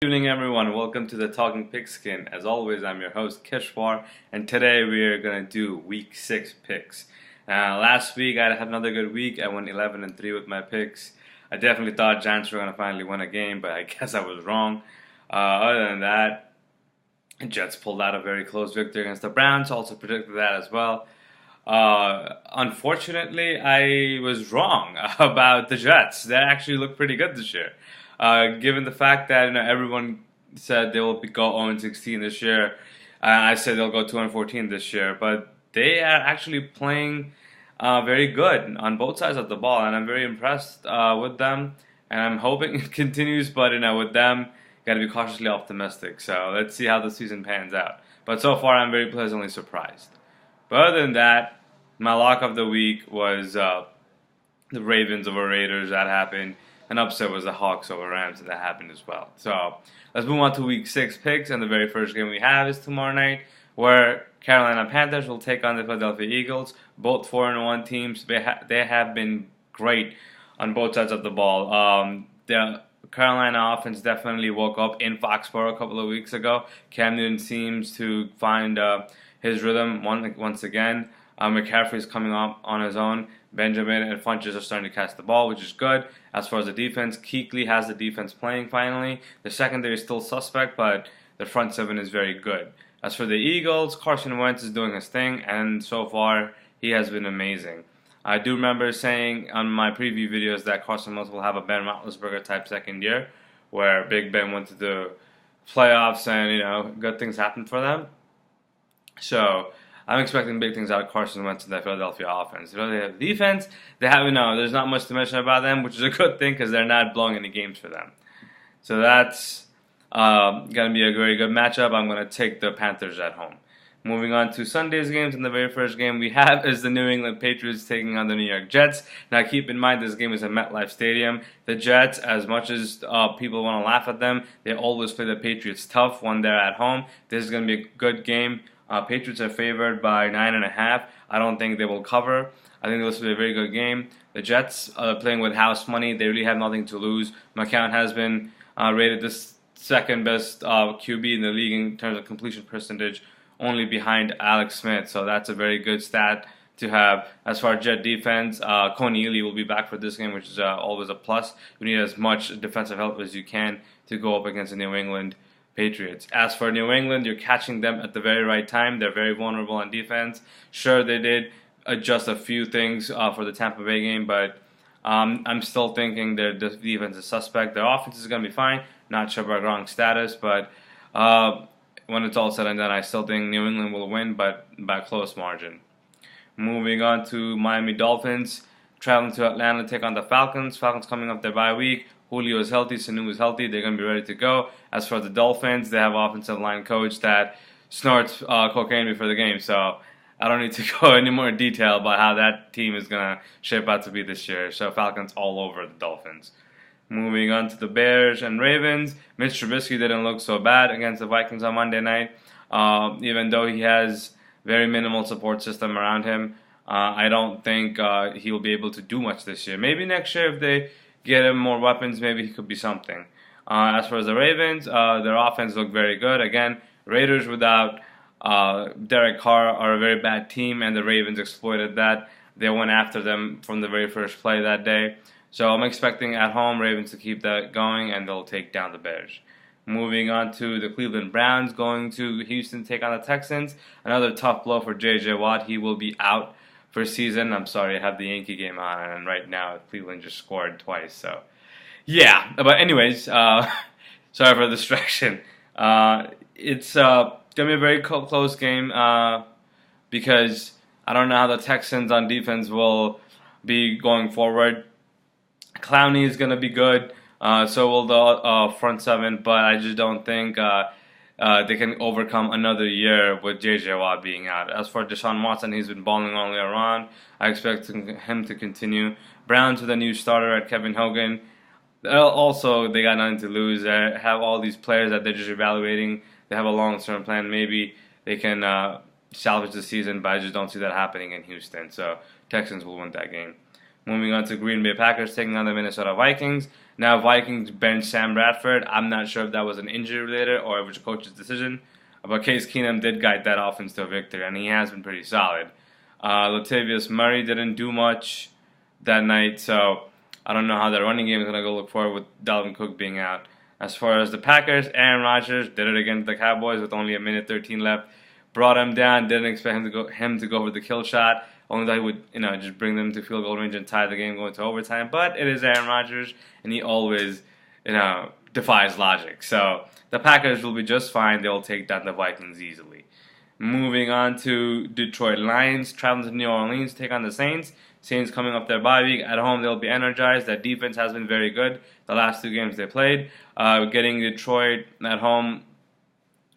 Good evening, everyone. Welcome to the Talking Pigskin. As always, I'm your host Kishwar, and today we are gonna do Week 6 picks. Last week I had another good week. I went 11-3 with my picks. I definitely thought Giants were gonna finally win a game, but I guess I was wrong. Other than that, Jets pulled out a very close victory against the Browns. Also predicted that as well. Unfortunately, I was wrong about the Jets. They actually look pretty good this year. Given the fact that everyone said they will go 0-16 this year, I said they'll go 2-14 this year, but they are actually playing very good on both sides of the ball, and I'm very impressed with them. And I'm hoping it continues, but with them, got to be cautiously optimistic. So let's see how the season pans out. But so far, I'm very pleasantly surprised. But other than that, my lock of the week was the Ravens over Raiders. That happened. An upset was the Hawks over Rams, and that happened as well. So let's move on to Week 6 picks, and the very first game we have is tomorrow night, where Carolina Panthers will take on the Philadelphia Eagles. Both 4-1 teams. They have been great on both sides of the ball. The Carolina offense definitely woke up in Foxborough a couple of weeks ago. Cam Newton seems to find his rhythm once again. McCaffrey is coming up on his own. Benjamin and Funches are starting to catch the ball, which is good. As far as the defense, Kuechly has the defense playing finally. The secondary is still suspect, but the front seven is very good. As for the Eagles, Carson Wentz is doing his thing, and so far he has been amazing. I do remember saying on my preview videos that Carson Wentz will have a Ben Roethlisberger type second year, where Big Ben went to the playoffs and good things happened for them. So I'm expecting big things out of Carson Wentz and the Philadelphia offense. They have defense. There's not much to mention about them, which is a good thing because they're not blowing any games for them. So that's going to be a very good matchup. I'm going to take the Panthers at home. Moving on to Sunday's games, and the very first game we have is the New England Patriots taking on the New York Jets. Now keep in mind this game is at MetLife Stadium. The Jets, as much as people want to laugh at them, they always play the Patriots tough when they're at home. This is going to be a good game. Patriots are favored by 9.5. I don't think they will cover. I think this will be a very good game. The Jets are playing with house money. They really have nothing to lose. McCown has been rated the second best QB in the league in terms of completion percentage, only behind Alex Smith. So that's a very good stat to have. As far as Jet defense, Coney Ely will be back for this game, which is always a plus. You need as much defensive help as you can to go up against the New England Patriots. As for New England, you're catching them at the very right time. They're very vulnerable on defense. Sure, they did adjust a few things for the Tampa Bay game, but I'm still thinking their defense is suspect. Their offense is going to be fine. Not sure about Gronk's status, but when it's all said and done, I still think New England will win, but by a close margin. Moving on to Miami Dolphins, traveling to Atlanta to take on the Falcons. Falcons coming up their bye week. Julio is healthy, Sanu is healthy. They're going to be ready to go. As for the Dolphins, they have an offensive line coach that snorts cocaine before the game. So I don't need to go any more detail about how that team is going to shape out to be this year. So Falcons all over the Dolphins. Moving on to the Bears and Ravens. Mitch Trubisky didn't look so bad against the Vikings on Monday night. Even though he has very minimal support system around him, I don't think he'll be able to do much this year. Maybe next year if they get him more weapons, maybe he could be something. As far as the Ravens, their offense looked very good. Again, Raiders without Derek Carr are a very bad team, and the Ravens exploited that. They went after them from the very first play that day. So I'm expecting at home Ravens to keep that going, and they'll take down the Bears. Moving on to the Cleveland Browns, going to Houston to take on the Texans. Another tough blow for J.J. Watt. He will be out for season. I'm sorry, I have the Yankee game on, and right now Cleveland just scored twice. So, yeah. But anyways, sorry for the distraction. It's going to be a very close game because I don't know how the Texans on defense will be going forward. Clowney is going to be good. So will the front seven, but I just don't think they can overcome another year with J.J. Watt being out. As for Deshaun Watson, he's been balling all the way around. I expect him to continue. Browns with a new starter at Kevin Hogan. Also, they got nothing to lose. They have all these players that they're just evaluating. They have a long-term plan. Maybe they can salvage the season, but I just don't see that happening in Houston. So Texans will win that game. Moving on to Green Bay Packers taking on the Minnesota Vikings. Now Vikings bench Sam Bradford. I'm not sure if that was an injury related or it was a coach's decision, but Case Keenum did guide that offense to a victory, and he has been pretty solid. Latavius Murray didn't do much that night, so I don't know how their running game is going to go look forward with Dalvin Cook being out. As far as the Packers, Aaron Rodgers did it against the Cowboys with only a minute 13 left. Brought him down. Didn't expect him to go for the kill shot. Only that he would, just bring them to field goal range and tie the game going to overtime. But it is Aaron Rodgers, and he always, defies logic. So the Packers will be just fine. They'll take down the Vikings easily. Moving on to Detroit Lions, traveling to New Orleans, take on the Saints. Saints coming up their bye week. At home, they'll be energized. That defense has been very good the last 2 games they played. Getting Detroit at home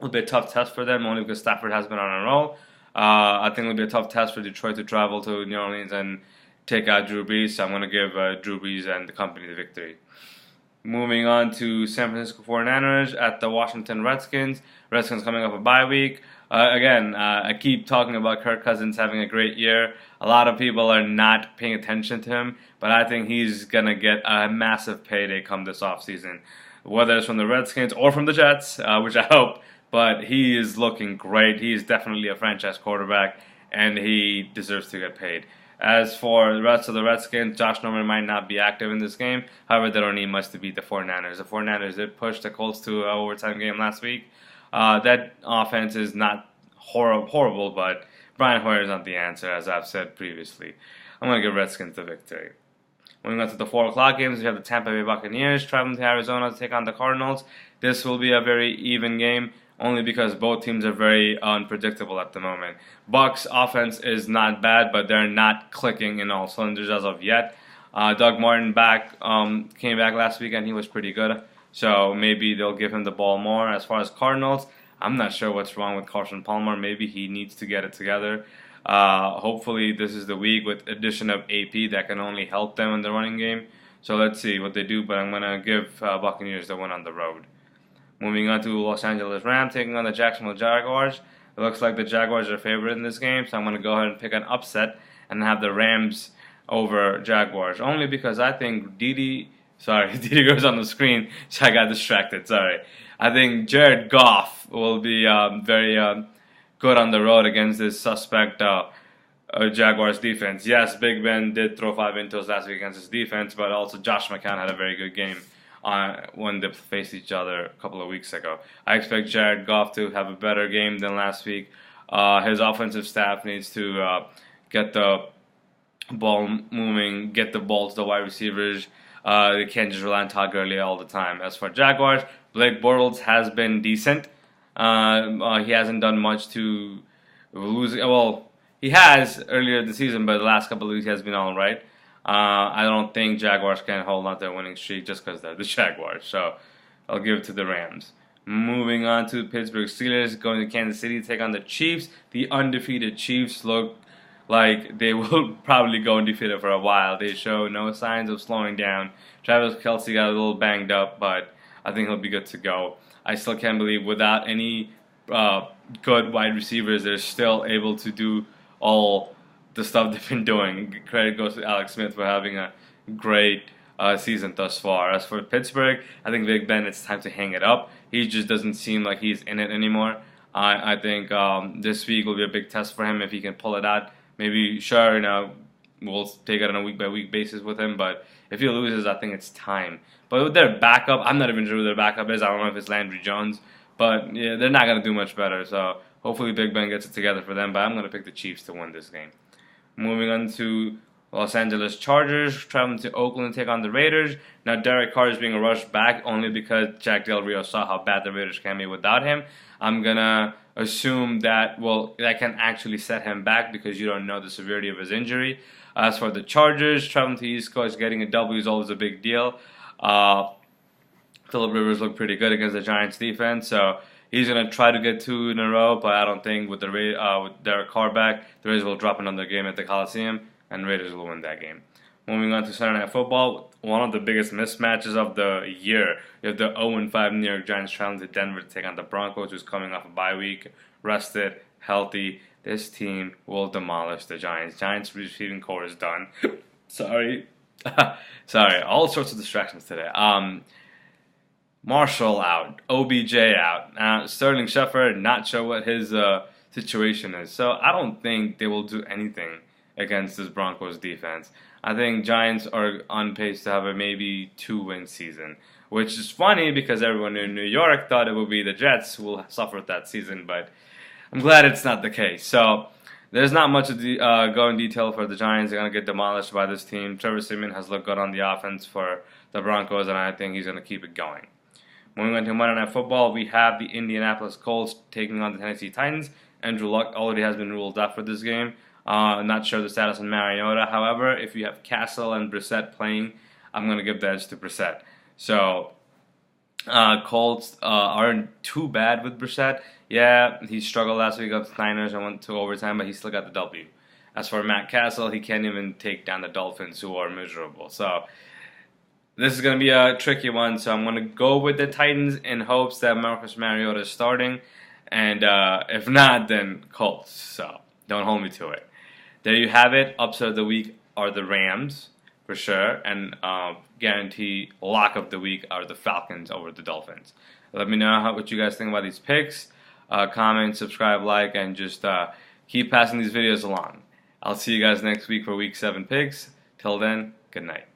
will be a tough test for them, only because Stafford has been on a roll. I think it'll be a tough test for Detroit to travel to New Orleans and take out Drew Brees. So I'm going to give Drew Brees and the company the victory. Moving on to San Francisco 49ers at the Washington Redskins. Redskins coming off a bye week. I keep talking about Kirk Cousins having a great year. A lot of people are not paying attention to him, but I think he's going to get a massive payday come this offseason. Whether it's from the Redskins or from the Jets, which I hope, but he is looking great. He is definitely a franchise quarterback, and he deserves to get paid. As for the rest of the Redskins, Josh Norman might not be active in this game. However, they don't need much to beat the 49ers. The 49ers did push the Colts to an overtime game last week. That offense is not horrible, but Brian Hoyer is not the answer, as I've said previously. I'm going to give Redskins the victory. Moving on to the 4 o'clock games, we have the Tampa Bay Buccaneers traveling to Arizona to take on the Cardinals. This will be a very even game, only because both teams are very unpredictable at the moment. Bucs offense is not bad, but they're not clicking in all cylinders as of yet. Doug Martin came back last week, and he was pretty good. So maybe they'll give him the ball more. As far as Cardinals, I'm not sure what's wrong with Carson Palmer. Maybe he needs to get it together. Hopefully this is the week with addition of AP that can only help them in the running game. So let's see what they do, but I'm going to give Buccaneers the win on the road. Moving on to Los Angeles Rams taking on the Jacksonville Jaguars. It looks like the Jaguars are favored in this game, so I'm going to go ahead and pick an upset and have the Rams over Jaguars. Only because I think Didi goes on the screen, so I got distracted, sorry. I think Jared Goff will be very good on the road against this suspect Jaguars defense. Yes, Big Ben did throw 5 intos last week against his defense, but also Josh McCown had a very good game when they faced each other a couple of weeks ago. I expect Jared Goff to have a better game than last week. His offensive staff needs to get the ball moving, get the ball to the wide receivers. They can't just rely on Todd Gurley all the time. As for Jaguars, Blake Bortles has been decent. He hasn't done much to lose. Well, he has earlier this season, but the last couple of weeks he has been all right. I don't think Jaguars can hold on to their winning streak just because they're the Jaguars. So I'll give it to the Rams. Moving on to Pittsburgh Steelers, going to Kansas City to take on the Chiefs. The undefeated Chiefs look like they will probably go undefeated for a while. They show no signs of slowing down. Travis Kelce got a little banged up, but I think he'll be good to go. I still can't believe without any good wide receivers, they're still able to do all the stuff they've been doing. Credit goes to Alex Smith for having a great season thus far. As for Pittsburgh, I think Big Ben, it's time to hang it up. He just doesn't seem like he's in it anymore. I think this week will be a big test for him if he can pull it out. Maybe, sure, we'll take it on a week-by-week basis with him, but if he loses, I think it's time. But with their backup, I'm not even sure who their backup is. I don't know if it's Landry Jones, but yeah, they're not going to do much better. So hopefully Big Ben gets it together for them, but I'm going to pick the Chiefs to win this game. Moving on to Los Angeles Chargers, traveling to Oakland to take on the Raiders. Now, Derek Carr is being rushed back only because Jack Del Rio saw how bad the Raiders can be without him. I'm going to assume that, that can actually set him back because you don't know the severity of his injury. As for the Chargers, traveling to East Coast, getting a W is always a big deal. Philip Rivers looked pretty good against the Giants defense, so he's going to try to get 2 in a row, but I don't think with Derek Carr back, the Raiders will drop another game at the Coliseum, and Raiders will win that game. Moving on to Sunday Night Football, one of the biggest mismatches of the year. You have the 0-5 New York Giants traveling to Denver to take on the Broncos, who's coming off a bye week, rested, healthy. This team will demolish the Giants. Giants receiving core is done. Sorry. Sorry, all sorts of distractions today. Marshall out, OBJ out. Sterling Shepard, not sure what his situation is. So I don't think they will do anything against this Broncos defense. I think Giants are on pace to have a maybe 2-win season, which is funny because everyone in New York thought it would be the Jets who will suffer that season, but I'm glad it's not the case. So there's not much to go in detail for the Giants. They're going to get demolished by this team. Trevor Siemian has looked good on the offense for the Broncos, and I think he's going to keep it going. Moving on to Monday Night Football, we have the Indianapolis Colts taking on the Tennessee Titans. Andrew Luck already has been ruled out for this game. Not sure the status of Mariota. However, if you have Castle and Brissett playing, I'm going to give the edge to Brissett. So, Colts aren't too bad with Brissett. Yeah, he struggled last week against the Niners and went to overtime, but he still got the W. As for Matt Castle, he can't even take down the Dolphins, who are miserable. So, this is going to be a tricky one, so I'm going to go with the Titans in hopes that Marcus Mariota is starting. And if not, then Colts. So don't hold me to it. There you have it. Upset of the week are the Rams, for sure. And guarantee lock of the week are the Falcons over the Dolphins. Let me know what you guys think about these picks. Comment, subscribe, like, and just keep passing these videos along. I'll see you guys next week for Week 7 picks. Till then, good night.